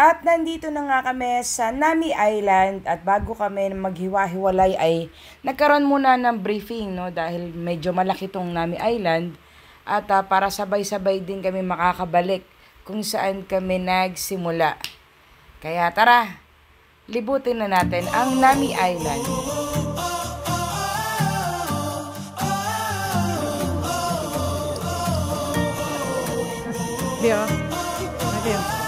At nandito na nga kami sa Nami Island at bago kami maghiwa-hiwalay ay nagkaroon muna ng briefing, no, dahil medyo malaki tong Nami Island at para sabay-sabay din kami makakabalik kung saan kami nagsimula. Kaya tara, libutin na natin ang Nami Island. Bio. Bio.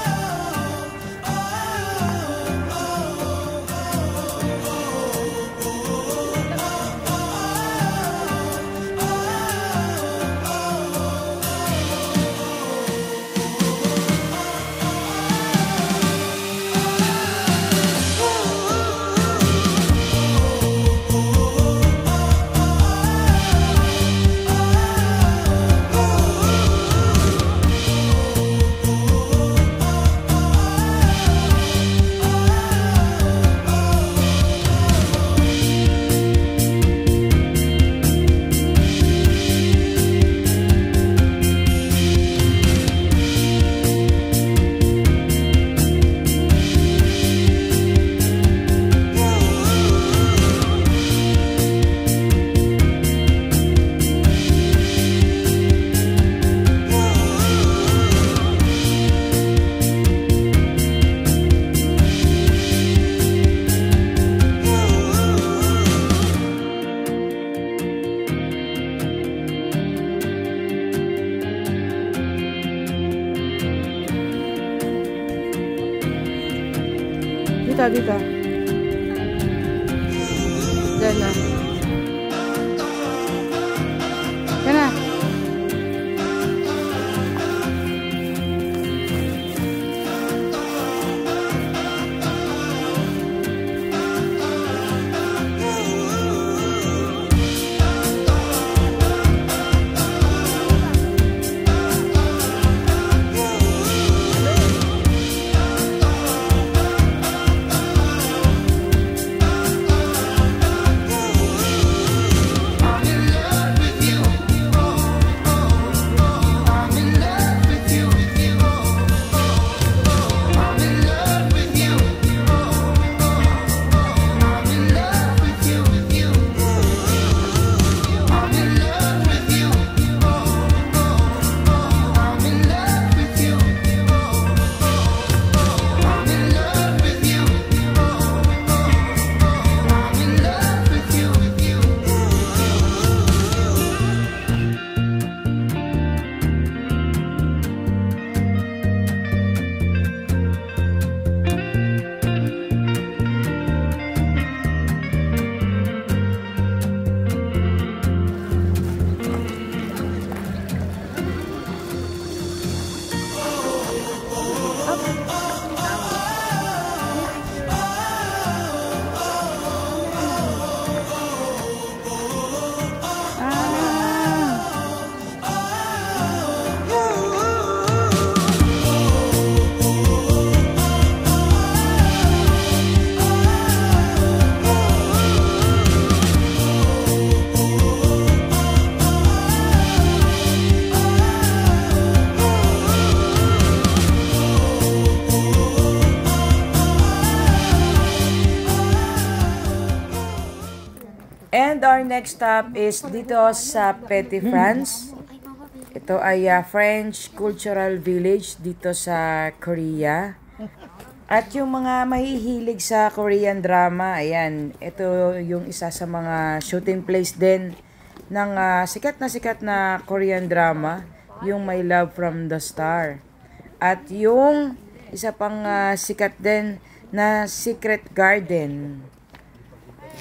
Dito. Diyan na. Diyan na. And our next stop is dito sa Petit France. Ito ay French Cultural Village dito sa Korea. At yung mga mahihilig sa Korean drama, ayan, ito yung isa sa mga shooting place din ng sikat na Korean drama, yung My Love from the Star. At yung isa pang sikat din na Secret Garden.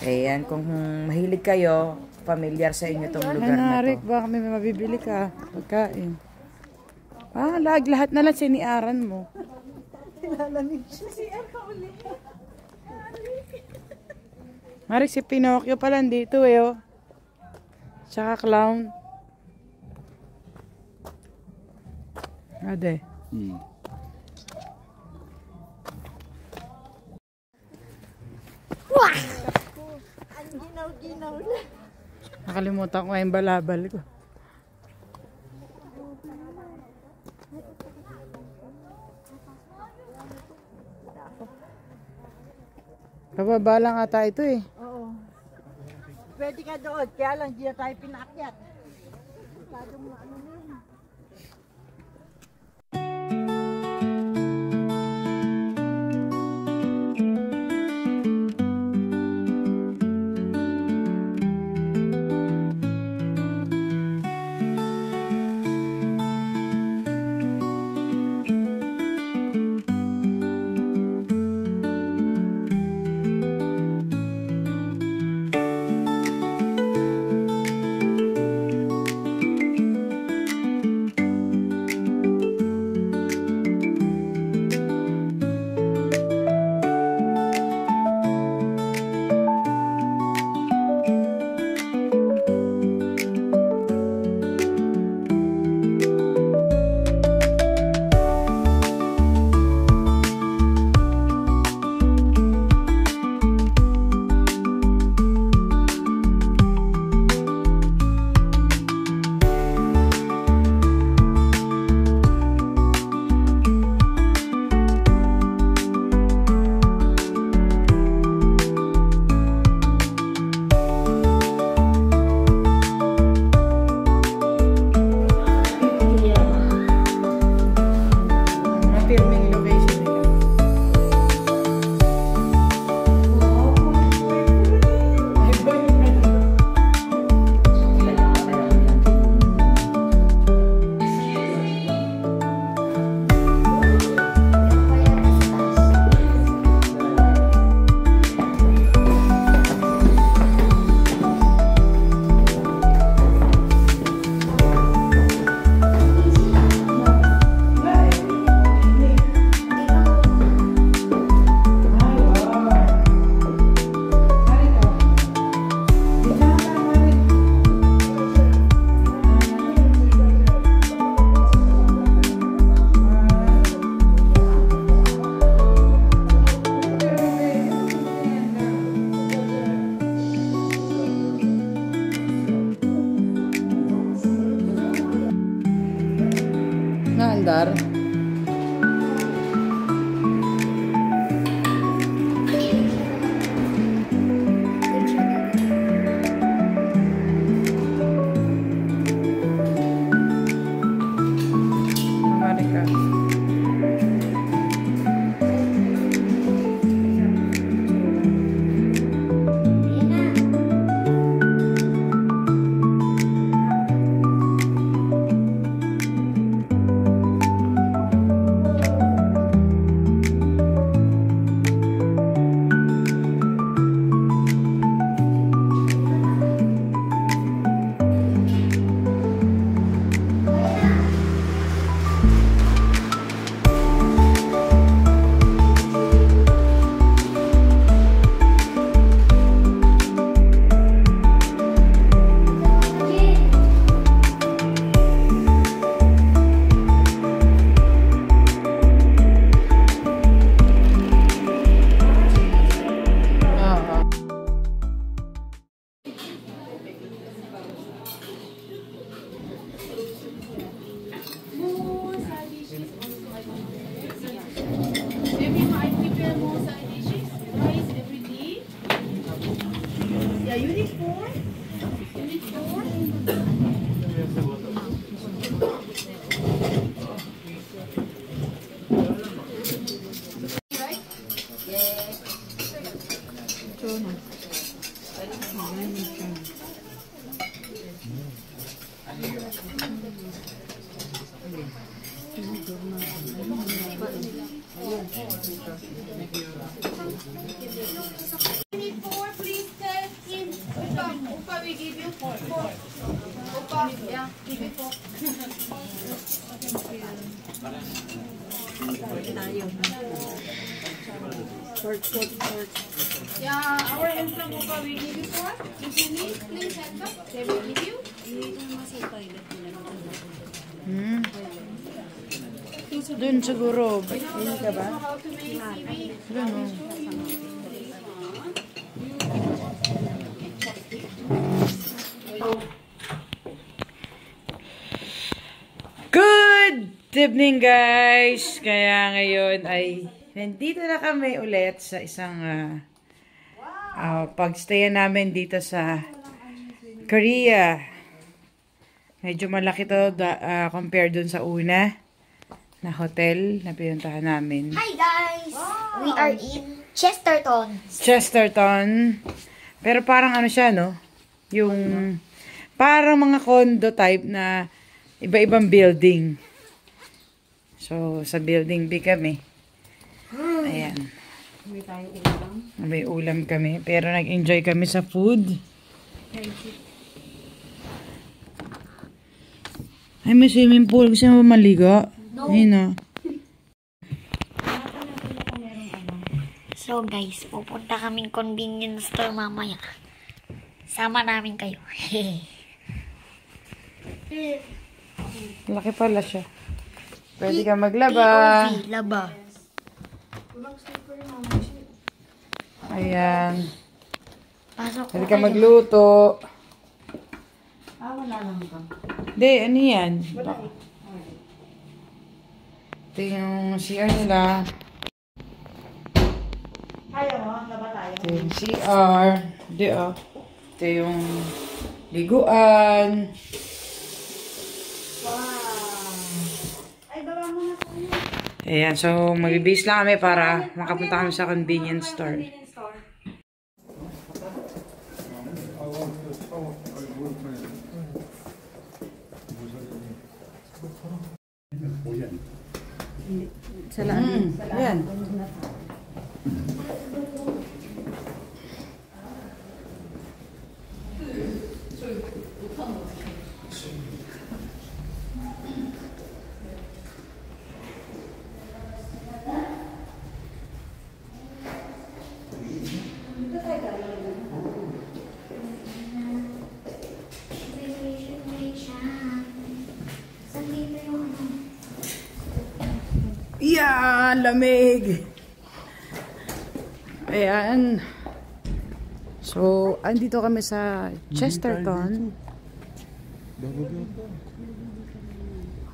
Ayan, kung mahilig kayo, familiar sa inyo itong lugar na to. Baka may mabibili ka, pagkain. Lahat na lang siniaran mo. Nilalamig siya. Marik, si Pinocchio pala dito oh. Tsaka clown. Ade. Wah! Ginaw-ginaw na. Nakalimutan ko yung balabal ko. Pababa lang ata ito eh. Oo. Pwede ka doon, kaya lang di na tayo pinaakyat. Masyadong ano na yun. Naandar. Amerika. Every 5 people more side dishes, rice every day. Yeah, unit 4. Unit 4. Right? Unit 4, please tell him. Upa, we give you 4. Upa, yeah, give you 4. Yeah, our help from Upa, we give you 4. If you need, please help us. They will give you. Doon siguro. Hindi ka ba? How to make seaweed. Doon o. Good evening guys! Kaya ngayon ay nandito na kami ulit sa isang Pagstayan namin dito sa Korea. Medyo malaki to compared dun sa una na hotel na pinuntahan namin. Hi guys! We are in Chesterton. Chesterton. Pero parang ano siya, no? Yung parang mga condo type na iba-ibang building. So, sa building B kami. Ayan. May ulam kami. Pero nag-enjoy kami sa food. Ay, may swimming pool. Gusto mo ba maligo? No. Ayun na. So guys, pupunta kaming convenience store mamaya. Sama namin kayo. Laki pala siya. Pwede ka maglaba. POV, laba. Ayan. Pasok Pwede ko ka kayo. magluto. Wala lang ka. Hindi, ano yan? Ito yung CR nila. Ayaw mo, laba tayo. Ito yung CR. Hindi, oh. Ito yung liguan. Ay, baba mo na po yun. Ayan, so magbibis lang kami para makapunta kami sa convenience store. Ayan. Yan, lamig. Ayan. So, andito kami sa Chesterton.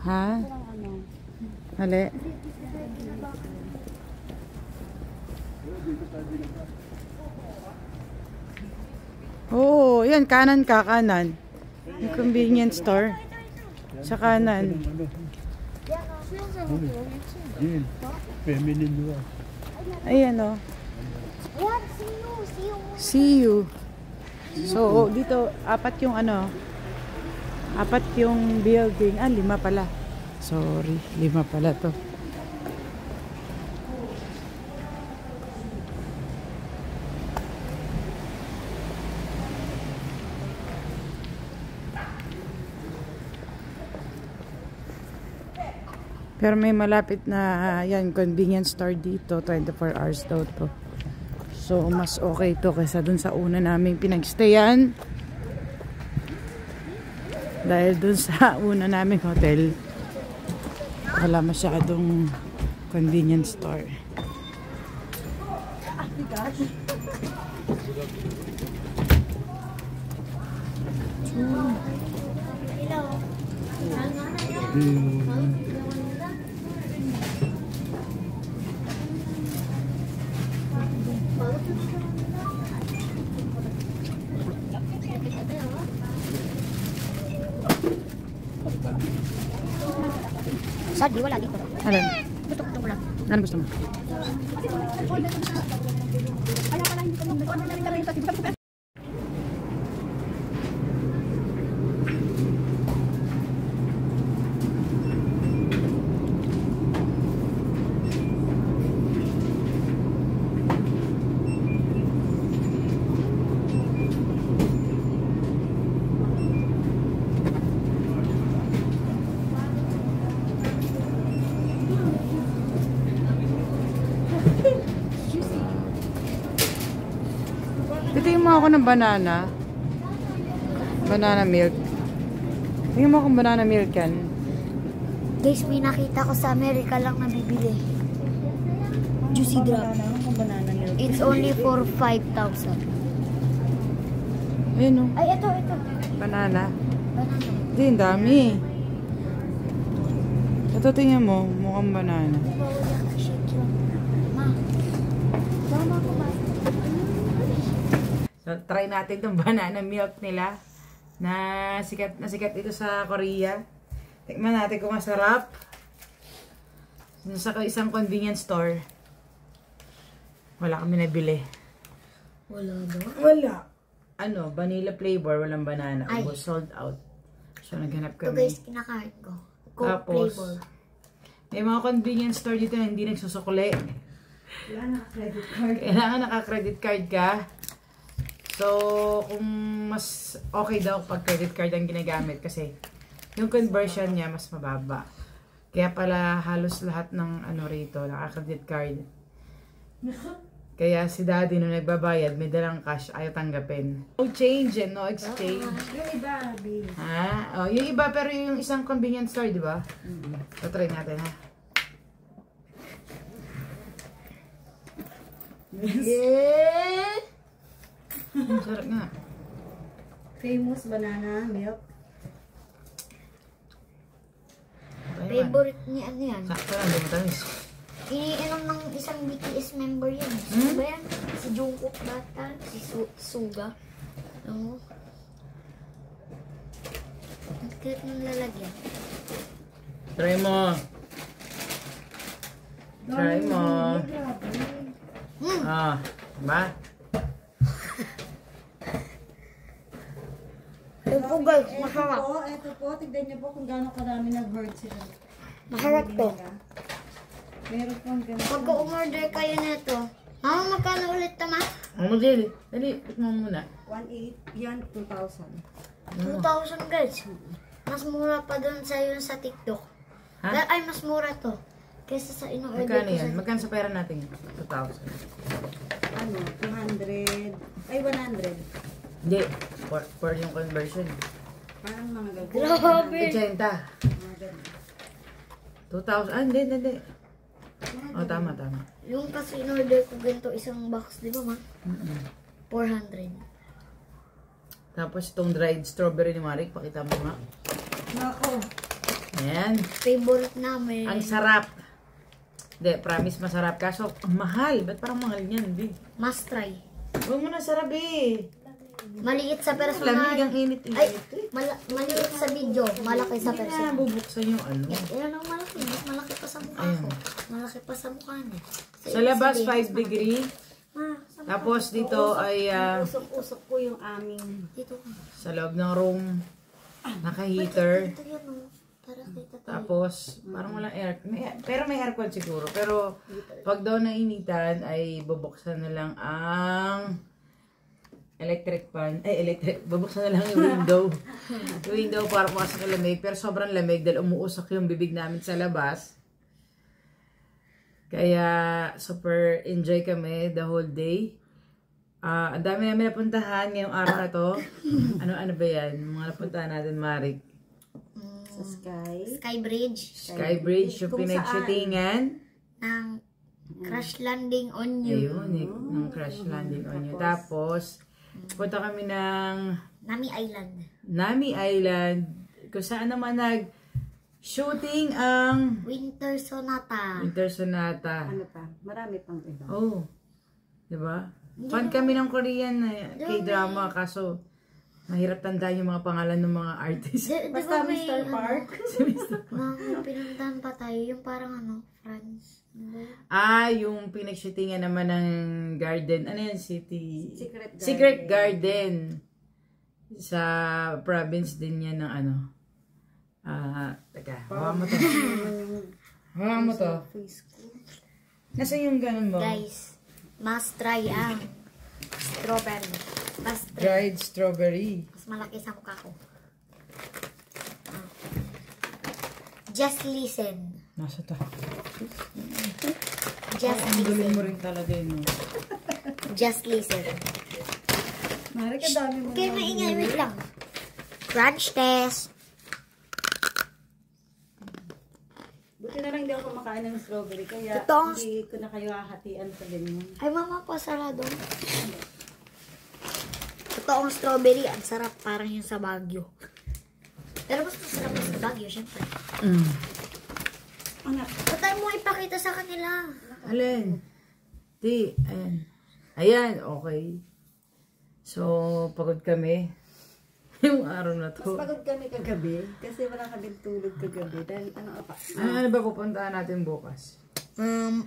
Ha? Hali. Oo, yan, kanan ka, kanan. Yung convenience store. Sa kanan. Feminine doon. Ayan, o. What? See you. See you. So, dito, apat yung ano, apat yung building. 5 pala. Sorry, 5 pala to. Pero may malapit na yan, convenience store dito. 24 hours daw to. So, mas okay to kaysa dun sa una naming pinagstayan. Dahil dun sa una naming hotel, wala masyadong convenience store. Sadi, wala dito. Alin? Gusto ko lang. Ano gusto mo? Tingin mo ako ng banana. Banana milk. Tingin mo akong banana milk yan. Guys, may nakita ko sa Amerika lang nabibili. Juicy drop. It's only for 5,000. Ayun o. Ay, ito. Banana. Banana. Hindi, ang dami. Ito tingin mo, mukhang banana. Shake lang. Ma. Tama ko ba? So, try natin itong banana milk nila. Na sikat ito sa Korea. Tikman natin kung masarap. Sa isang convenience store. Wala kami nabili. Wala ba? Wala. Ano, vanilla flavor, walang banana. Ay. Ubos, sold out. So, naghanap Ito kami. guys, kinakain ko. Coke Tapos, flavor. may mga convenience store dito na hindi nagsusukuli. Kailangan naka-credit card ka. So, kung mas okay daw pag credit card ang ginagamit kasi yung conversion niya mas mababa. Kaya pala halos lahat ng ano rito, naka-credit card. Kaya si daddy nung nagbabayad, may dalang cash, ayaw tanggapin. No change and no exchange. Yung iba, babe. Ha? Oh, yung iba pero yung isang convenience store, di ba? So, try natin ha. Yeah! Ang sarap nga. Famous banana milk. Favorite ni ano yan? Sakto lang, di matamis. Iniinom ng isang BTS member yan. Sino ba yan? Si Jungkook bata, si Suga. Oo. Ang cute ng lalagyan. Try mo. Try mo. Ah, diba? Ito po guys, masarap. Ito po, tignan niyo po kung gaano karami nag-hurt sila. Masarap to. Meron pong ganito. Pagka umorder kayo nito, mama magkano ulit tama? Ang model. Dali, mo muna. 1.8, yan 2,000. 2,000 guys. Mas mura pa doon sa yun sa TikTok. Ha? Ay, mas mura to. Kesa sa in-order Magkano ko yan? sa... Magkano sa pera natin? 2,000. Ano, 200, ay 100. Hindi. For yung conversion. Parang mga gagawin. Grabe! 80. 2,000. Ah, hindi. Oh, tama. Yung kasi in-order ko ganito isang box, di ba ma? 400. Tapos itong dried strawberry ni Marik, pakita mo nga. Nako. Ayan. Favorite namin. Ang sarap. Hindi, promise masarap. Kaso, ang mahal. Ba't parang mahal niyan? Hindi. Must try. Huwag mo na sarap eh. Maliit sa Lamig personal. ang init. Ay, maliit sa video. Malaki sa Kaya personal. bubuksan yung ano. Yan ang malaki. Mas malaki pa sa mukha Ayun. ko. Malaki pa sa mukha niya. Sa labas, 5 degree. Tapos dito ay Usok-usok ko yung aming. Dito ka. sa loob ng room. Naka-heater. Ito yan o. Para kita tayo. Tapos, parang walang air. Pero may aircon siguro. Pero, pag daw nainitan, ay bubuksan na lang ang electric fan. Bubuksan na lang yung window. Yung window para pumasok yung lamig. Pero sobrang lamig dahil umuusok yung bibig namin sa labas. Kaya, super enjoy kami the whole day. Ang dami namin napuntahan ngayong araw na to. Ano ba yan? Mga napuntahan natin, Marik. Sa sky. Sky Bridge. Skybridge, yung Kung pinag-shootingan. Ng Crash Landing on You. Ayun, ng crash landing on you. Tapos, punta kami ng Nami Island. Nami Island, kung saan naman nag-shooting ang Winter Sonata. Winter Sonata. Ano pa? Marami pang iba. Oh, diba? Fan kami ng Korean K-drama, kaso mahirap tandaan yung mga pangalan ng mga artist. Di Basta ba may, Mr. Park. Mga pinuntahan pa tayo, yung parang France. Yung pinag-shootingan naman ng garden. Ano yan? Secret Garden. Secret Garden. Sa province din yan ng ano. Teka. Hawa mo to. Hawa mo to. Nasaan yung ganun mo? Guys, must try ang strawberry. Must try. Dried strawberry. Mas malaki sa mukha ko. Just listen. Nasa to. Just Ang galing mo listen. rin talaga yun. Just listen. Mari ka dami mo. Okay, maingay. Wait lang. Crunch test. Buti na lang di ako kumakain ng strawberry. Kaya Totoo. hindi ko na kayo hahatian sa ganyan. Ay, mama, pasarado. Totoong strawberry, ang sarap. Parang yung sa Baguio. Pero mas masarap yung sa Baguio, syempre. Anak, Ba't tayo mo ipakita sa kanila? Alin? Di, ayan. Ayan, okay. So, pagod kami. Yung araw na to. Mas pagod kami kagabi kasi wala kami tulog kagabi dahil Ano ba pupuntahan natin bukas?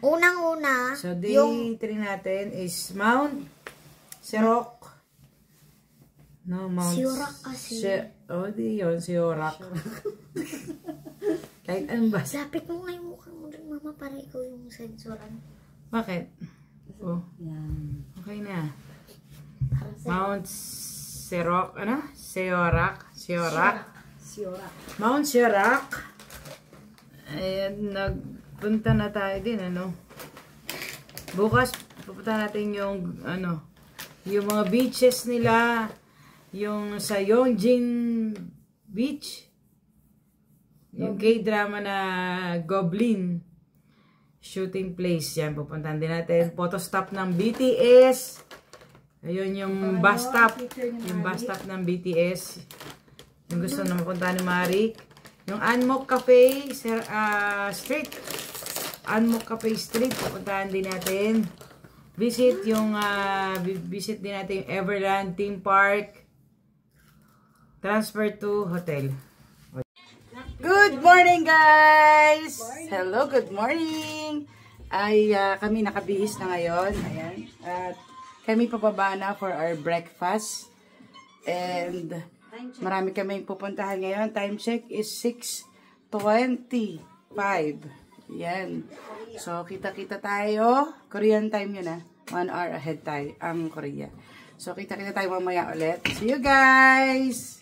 Unang-una, So, day 3 natin is Mount Sirok. No, Mount Siorak kasi. di yun, Siorak. Kahit ano ba? Lapit mo nga yung mukha mo dun, mama, para ikaw yung sensoran. Bakit? Oh, yan. okay na. Mount Sirok, ano? Siorak. Mount Siorak. Ayan, nagpunta na tayo din, ano? Bukas, pupunta natin yung, ano, yung mga beaches nila, yung sa Yongjin Beach, yung K-drama na Goblin shooting place, yan, pupuntahan din natin. Photo stop ng BTS. Ayun yung bus stop. Yung bus stop ng BTS. Yung gusto na mapunta ni Marik. Yung Anmok Cafe Street. Anmok Cafe Street. Pupuntahan din natin. Visit din natin yung Everland Theme Park. Transfer to hotel. Good morning, guys! Hello, good morning! Kami nakabihis na ngayon. Ayan. At kami pababa na for our breakfast. And marami kami pupuntahan ngayon. Time check is 6:25. Yan. So, kita-kita tayo. Korean time yun 1 hour ahead tayo ang Korea. So, kita-kita tayo mamaya ulit. See you guys!